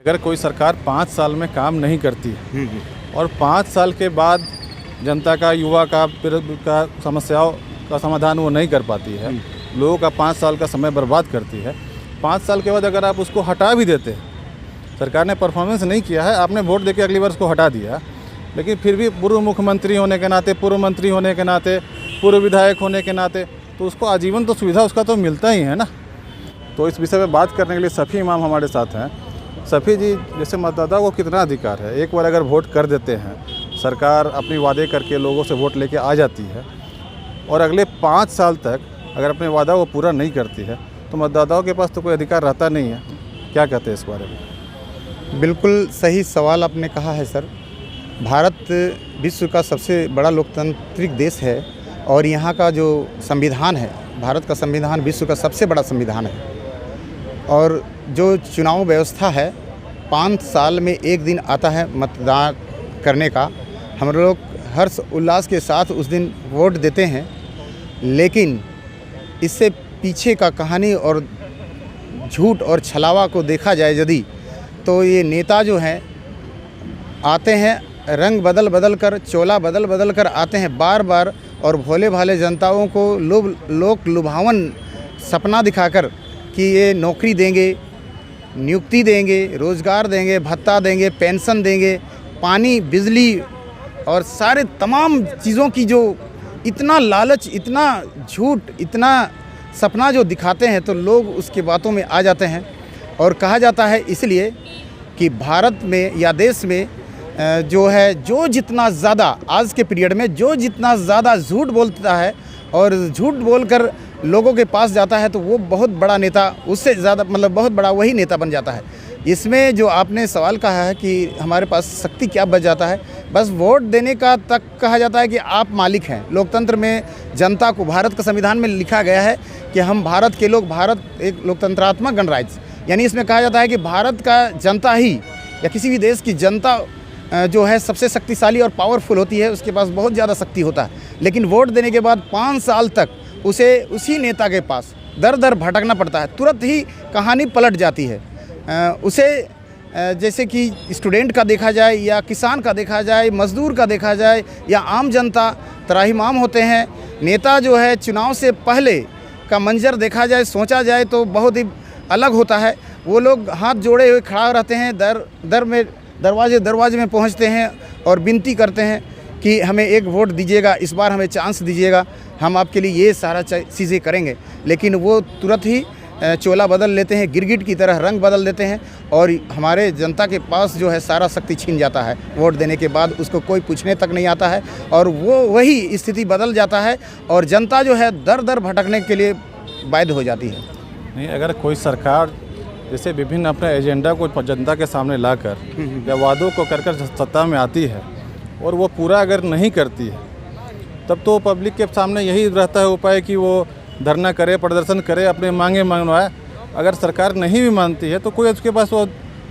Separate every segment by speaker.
Speaker 1: अगर कोई सरकार 5 साल में काम नहीं करती है और 5 साल के बाद जनता का, युवा का समस्याओं का समाधान वो नहीं कर पाती है, लोगों का 5 साल का समय बर्बाद करती है, 5 साल के बाद अगर आप उसको हटा भी देते हैं, सरकार ने परफॉर्मेंस नहीं किया है, आपने वोट देके अगली बार उसको हटा दिया, लेकिन फिर भी पूर्व मुख्यमंत्री होने के नाते, पूर्व मंत्री होने के नाते, पूर्व विधायक होने के नाते तो उसको आजीवन तो सुविधा उसका तो मिलता ही है ना। तो इस विषय में बात करने के लिए सफ़ी इमाम हमारे साथ हैं। सफ़ी जी, जैसे मतदाता को कितना अधिकार है? एक बार अगर वोट कर देते हैं, सरकार अपनी वादे करके लोगों से वोट लेके आ जाती है और अगले 5 साल तक अगर अपने वादा को पूरा नहीं करती है तो मतदाताओं के पास तो कोई अधिकार रहता नहीं है। क्या कहते हैं इस बारे में?
Speaker 2: बिल्कुल सही सवाल आपने कहा है सर। भारत विश्व का सबसे बड़ा लोकतांत्रिक देश है और यहाँ का जो संविधान है, भारत का संविधान विश्व का सबसे बड़ा संविधान है। और जो चुनाव व्यवस्था है, 5 साल में एक दिन आता है मतदान करने का। हम लोग हर्ष उल्लास के साथ उस दिन वोट देते हैं, लेकिन इससे पीछे का कहानी और झूठ और छलावा को देखा जाए यदि, तो ये नेता जो हैं आते हैं, रंग बदल बदल कर, चोला बदल बदल कर आते हैं बार बार और भोले भाले जनताओं को लोक लुभावन सपना दिखाकर कि ये नौकरी देंगे, नियुक्ति देंगे, रोज़गार देंगे, भत्ता देंगे, पेंशन देंगे, पानी, बिजली और सारे तमाम चीज़ों की जो इतना लालच, इतना झूठ, इतना सपना जो दिखाते हैं, तो लोग उसके बातों में आ जाते हैं। और कहा जाता है इसलिए कि भारत में या देश में जो है, जो जितना ज़्यादा आज के पीरियड में जो जितना ज़्यादा झूठ बोलता है और झूठ बोलकर लोगों के पास जाता है, तो वो बहुत बड़ा नेता, उससे ज़्यादा मतलब बहुत बड़ा वही नेता बन जाता है। इसमें जो आपने सवाल कहा है कि हमारे पास शक्ति क्या बच जाता है, बस वोट देने का तक कहा जाता है कि आप मालिक हैं। लोकतंत्र में जनता को, भारत का संविधान में लिखा गया है कि हम भारत के लोग, भारत एक लोकतंत्रात्मक गणराज्य, यानी इसमें कहा जाता है कि भारत का जनता ही या किसी भी देश की जनता जो है सबसे शक्तिशाली और पावरफुल होती है, उसके पास बहुत ज़्यादा शक्ति होता है। लेकिन वोट देने के बाद 5 साल तक उसे उसी नेता के पास दर दर भटकना पड़ता है, तुरंत ही कहानी पलट जाती है। उसे जैसे कि स्टूडेंट का देखा जाए या किसान का देखा जाए, मज़दूर का देखा जाए या आम जनता, त्राहिमाम होते हैं। नेता जो है चुनाव से पहले का मंजर देखा जाए, सोचा जाए तो बहुत ही अलग होता है। वो लोग हाथ जोड़े हुए खड़ा रहते हैं, दरवाजे में पहुंचते हैं और विनती करते हैं कि हमें एक वोट दीजिएगा, इस बार हमें चांस दीजिएगा, हम आपके लिए ये सारा चीज़ें करेंगे। लेकिन वो तुरंत ही चोला बदल लेते हैं, गिरगिट की तरह रंग बदल देते हैं और हमारे जनता के पास जो है सारा शक्ति छीन जाता है। वोट देने के बाद उसको कोई पूछने तक नहीं आता है और वो वही स्थिति बदल जाता है और जनता जो है दर दर भटकने के लिए बाध्य हो जाती है।
Speaker 1: नहीं, अगर कोई सरकार जैसे विभिन्न अपने एजेंडा को जनता के सामने लाकर या वादों को कर सत्ता में आती है और वो पूरा अगर नहीं करती है, तब तो पब्लिक के सामने यही रहता है उपाय कि वो धरना करे, प्रदर्शन करे, अपने मांगे मनवाए। अगर सरकार नहीं भी मानती है तो कोई उसके पास वो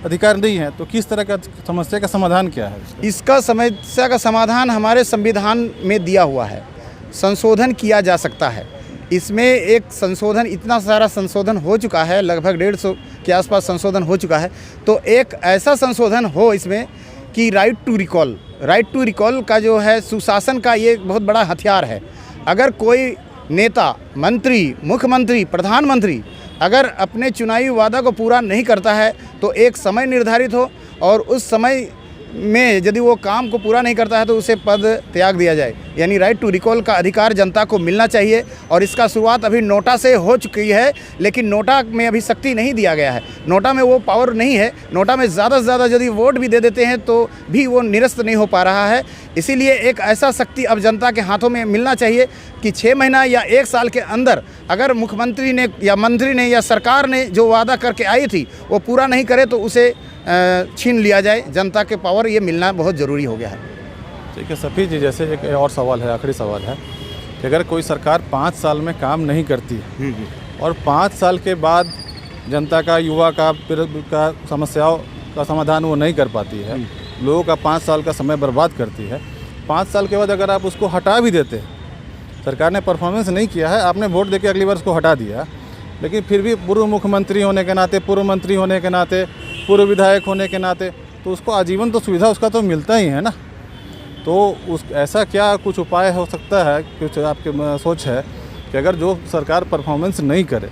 Speaker 1: अधिकार नहीं है, तो किस तरह का समस्या का समाधान क्या है?
Speaker 2: इसका समस्या का समाधान हमारे संविधान में दिया हुआ है, संशोधन किया जा सकता है। इसमें एक संशोधन, इतना सारा संशोधन हो चुका है, लगभग 150 के आसपास संशोधन हो चुका है। तो एक ऐसा संशोधन हो इसमें कि राइट टू रिकॉल का जो है सुशासन का ये बहुत बड़ा हथियार है। अगर कोई नेता, मंत्री, मुख्यमंत्री, प्रधानमंत्री अगर अपने चुनावी वादा को पूरा नहीं करता है तो एक समय निर्धारित हो और उस समय में यदि वो काम को पूरा नहीं करता है तो उसे पद त्याग दिया जाए। यानी राइट टू रिकॉल का अधिकार जनता को मिलना चाहिए और इसका शुरुआत अभी नोटा से हो चुकी है, लेकिन नोटा में अभी शक्ति नहीं दिया गया है। नोटा में वो पावर नहीं है। नोटा में ज़्यादा से ज़्यादा यदि वोट भी दे देते हैं तो भी वो निरस्त नहीं हो पा रहा है। इसीलिए एक ऐसा शक्ति अब जनता के हाथों में मिलना चाहिए कि 6 महीना या 1 साल के अंदर अगर मुख्यमंत्री ने या मंत्री ने या सरकार ने जो वादा करके आई थी वो पूरा नहीं करे तो उसे छीन लिया जाए। जनता के पावर ये मिलना बहुत ज़रूरी हो गया है।
Speaker 1: ठीक है सफ़ी जी, जैसे एक और सवाल है, आखिरी सवाल है कि अगर कोई सरकार 5 साल में काम नहीं करती है और 5 साल के बाद जनता का, युवा का समस्याओं का समाधान वो नहीं कर पाती है, लोगों का 5 साल का समय बर्बाद करती है, 5 साल के बाद अगर आप उसको हटा भी देते हैं, सरकार ने परफॉर्मेंस नहीं किया है, आपने वोट देके अगली बार उसको हटा दिया, लेकिन फिर भी पूर्व मुख्यमंत्री होने के नाते, पूर्व मंत्री होने के नाते, पूर्व विधायक होने के नाते, तो उसको आजीवन तो सुविधा उसका तो मिलता ही है ना। तो उस ऐसा क्या कुछ उपाय हो सकता है, कुछ आपके सोच है कि अगर जो सरकार परफॉर्मेंस नहीं करे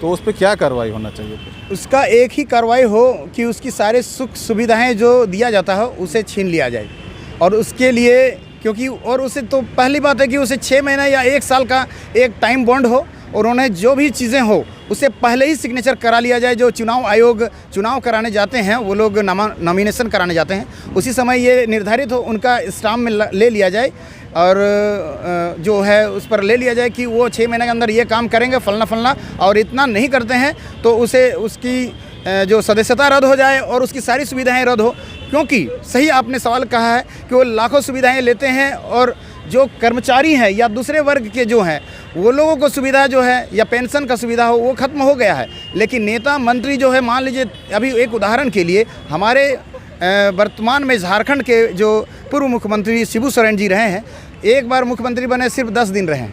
Speaker 1: तो उस पर क्या कार्रवाई होना चाहिए फिर?
Speaker 2: उसका एक ही कार्रवाई हो कि उसकी सारे सुख सुविधाएं जो दिया जाता है उसे छीन लिया जाए। और उसके लिए क्योंकि और उसे तो पहली बात है कि उसे 6 महीने या 1 साल का एक टाइम बॉन्ड हो और उन्हें जो भी चीज़ें हो उसे पहले ही सिग्नेचर करा लिया जाए। जो चुनाव आयोग चुनाव कराने जाते हैं, वो लोग नॉमिनेशन कराने जाते हैं, उसी समय ये निर्धारित हो, उनका स्टाम्प में ले लिया जाए और जो है उस पर ले लिया जाए कि वो 6 महीने के अंदर ये काम करेंगे फलना, और इतना नहीं करते हैं तो उसे उसकी जो सदस्यता रद्द हो जाए और उसकी सारी सुविधाएं रद्द हो। क्योंकि सही आपने सवाल कहा है कि वो लाखों सुविधाएं लेते हैं और जो कर्मचारी हैं या दूसरे वर्ग के जो हैं वो लोगों को सुविधा जो है या पेंशन का सुविधा हो वो ख़त्म हो गया है। लेकिन नेता मंत्री जो है, मान लीजिए अभी एक उदाहरण के लिए हमारे वर्तमान में झारखंड के जो पूर्व मुख्यमंत्री शिबू सोरेन जी रहे हैं, एक बार मुख्यमंत्री बने सिर्फ 10 दिन रहे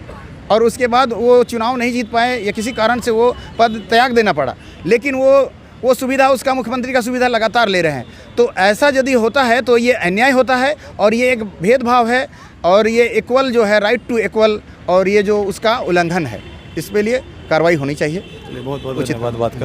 Speaker 2: और उसके बाद वो चुनाव नहीं जीत पाए या किसी कारण से वो पद त्याग देना पड़ा। लेकिन वो सुविधा, उसका मुख्यमंत्री का सुविधा लगातार ले रहे हैं। तो ऐसा यदि होता है तो ये अन्याय होता है और ये एक भेदभाव है और ये इक्वल जो है, राइट टू इक्वल, और ये जो उसका उल्लंघन है, इस पे लिए कार्रवाई होनी चाहिए।
Speaker 1: बहुत बहुत धन्यवाद बात कर